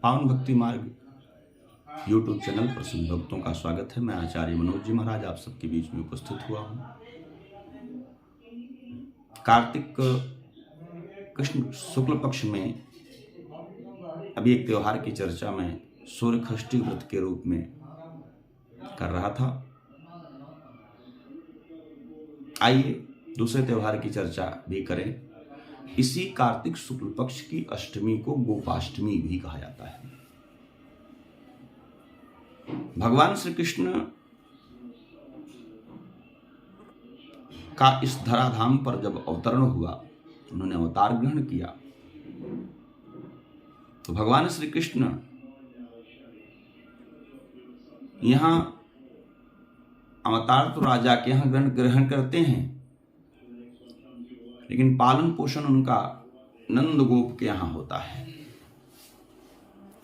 पावन भक्ति मार्ग यूट्यूब चैनल पर सभी भक्तों का स्वागत है। मैं आचार्य मनोज जी महाराज आप सबके बीच में उपस्थित हुआ हूँ। कार्तिक कृष्ण शुक्ल पक्ष में अभी एक त्योहार की चर्चा में सूर्य षष्ठी व्रत के रूप में कर रहा था। आइए दूसरे त्योहार की चर्चा भी करें। इसी कार्तिक शुक्ल पक्ष की अष्टमी को गोपाष्टमी भी कहा जाता है। भगवान श्री कृष्ण का इस धराधाम पर जब अवतरण हुआ, उन्होंने अवतार ग्रहण किया, तो भगवान श्री कृष्ण यहां अवतार तो राजा के यहां ग्रहण करते हैं, लेकिन पालन पोषण उनका नंद गोप के यहां होता है।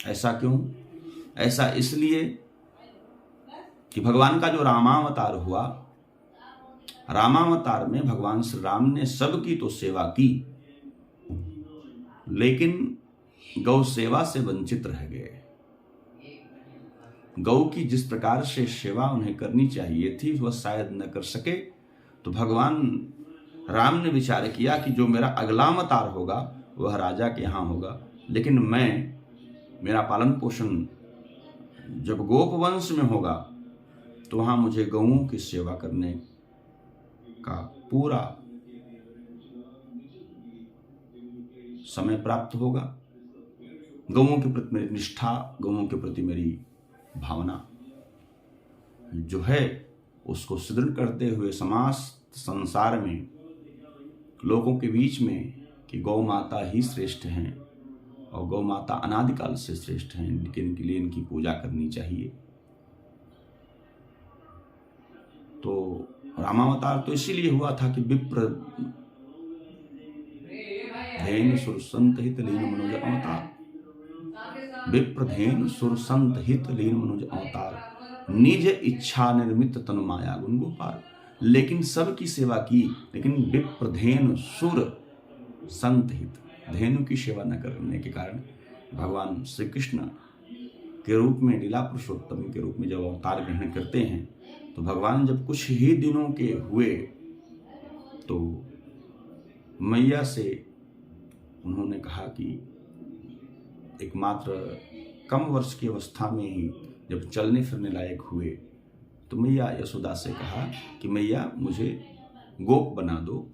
ऐसा क्यों? ऐसा इसलिए कि भगवान का जो रामावतार हुआ, रामावतार में भगवान श्री राम ने सबकी तो सेवा की, लेकिन गौ सेवा से वंचित रह गए। गौ की जिस प्रकार से सेवा उन्हें करनी चाहिए थी वह शायद न कर सके। तो भगवान राम ने विचार किया कि जो मेरा अगला अवतार होगा वह राजा के यहाँ होगा, लेकिन मेरा पालन पोषण जब गोप वंश में होगा तो वहाँ मुझे गौओं की सेवा करने का पूरा समय प्राप्त होगा। गौओं के प्रति मेरी निष्ठा, गौओं के प्रति मेरी भावना जो है उसको सुदृढ़ करते हुए समाज संसार में लोगों के बीच में कि गौ माता ही श्रेष्ठ हैं और गौ माता अनादिकाल से श्रेष्ठ हैं, इनके लिए इनकी पूजा करनी चाहिए। तो रामावतार तो इसीलिए हुआ था कि विप्र धेनु सुर संत हित लीन मनोज अवतार, विप्रधेनु सुर संत हित लीन मनोज अवतार, निज इच्छा निर्मित तनु माया गुण गोपाल। लेकिन सबकी सेवा की, लेकिन विप्रधेनु सुर संत हित, धेनु की सेवा न करने के कारण भगवान श्री कृष्ण के रूप में, लीला पुरुषोत्तम के रूप में जब अवतार ग्रहण करते हैं, तो भगवान जब कुछ ही दिनों के हुए तो मैया से उन्होंने कहा कि एकमात्र कम वर्ष की अवस्था में ही जब चलने फिरने लायक हुए, तो मैया यशोदा से कहा कि मैया मुझे गोप बना दो,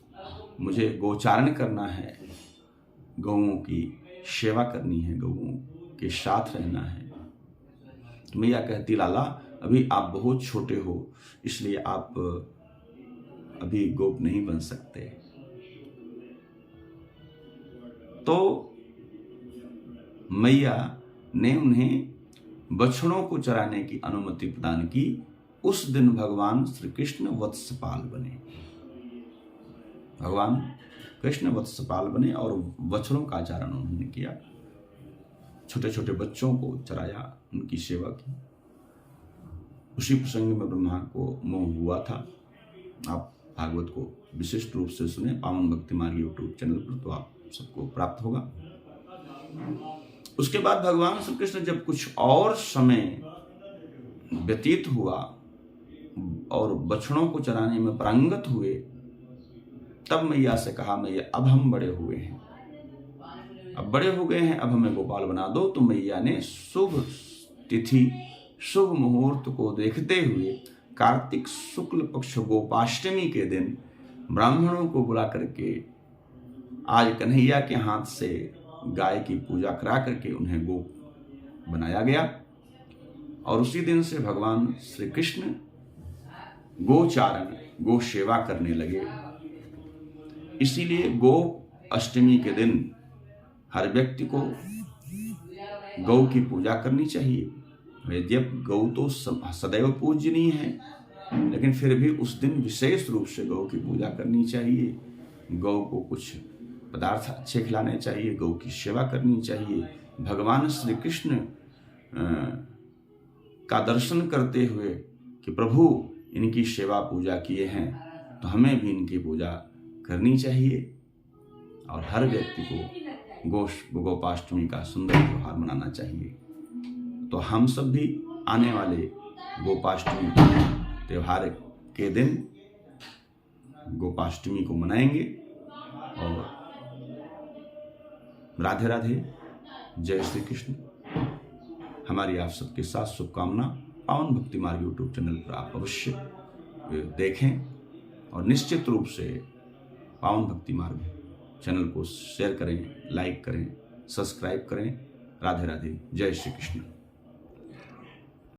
मुझे गोचारण करना है, गौओं की सेवा करनी है, गौओं के साथ रहना है। तो मैया कहती लाला अभी आप बहुत छोटे हो, इसलिए आप अभी गोप नहीं बन सकते। तो मैया ने उन्हें बछड़ों को चराने की अनुमति प्रदान की। उस दिन भगवान श्री कृष्ण वत्सपाल बने, भगवान कृष्ण वत्सपाल बने और बछड़ों का चारण उन्होंने किया, छोटे छोटे बच्चों को चराया, उनकी सेवा की। उसी प्रसंग में ब्रह्मा को मोह हुआ था। आप भागवत को विशिष्ट रूप से सुने, पावन भक्ति मार्ग यूट्यूब चैनल पर, तो आप सबको प्राप्त होगा। उसके बाद भगवान श्री कृष्ण जब कुछ और समय व्यतीत हुआ और बछड़ों को चराने में पारंगत हुए, तब मैया से कहा मैया अब हम बड़े हुए हैं, अब बड़े हो गए हैं, अब हमें गोपाल बना दो। तो मैया ने शुभ तिथि, शुभ मुहूर्त को देखते हुए कार्तिक शुक्ल पक्ष गोपाष्टमी के दिन ब्राह्मणों को बुला करके आज कन्हैया के हाथ से गाय की पूजा करा करके उन्हें गोप बनाया गया। और उसी दिन से भगवान श्री कृष्ण गोचारण, गो सेवा करने लगे। इसीलिए गो अष्टमी के दिन हर व्यक्ति को गौ की पूजा करनी चाहिए। यद्यपि गौ तो सदैव पूजनीय है, लेकिन फिर भी उस दिन विशेष रूप से गौ की पूजा करनी चाहिए। गौ को कुछ पदार्थ अच्छे खिलाने चाहिए, गौ की सेवा करनी चाहिए। भगवान श्री कृष्ण का दर्शन करते हुए कि प्रभु इनकी सेवा पूजा किए हैं, तो हमें भी इनकी पूजा करनी चाहिए। और हर व्यक्ति को गोपाष्टमी का सुंदर त्योहार मनाना चाहिए। तो हम सब भी आने वाले गोपाष्टमी त्योहार के दिन गोपाष्टमी को मनाएंगे। और राधे राधे, जय श्री कृष्ण। हमारी आप सबके साथ शुभकामना। पावन भक्ति मार्ग यूट्यूब चैनल पर आप अवश्य देखें और निश्चित रूप से पावन भक्ति मार्ग चैनल को शेयर करें, लाइक करें, सब्सक्राइब करें। राधे राधे, जय श्री कृष्ण।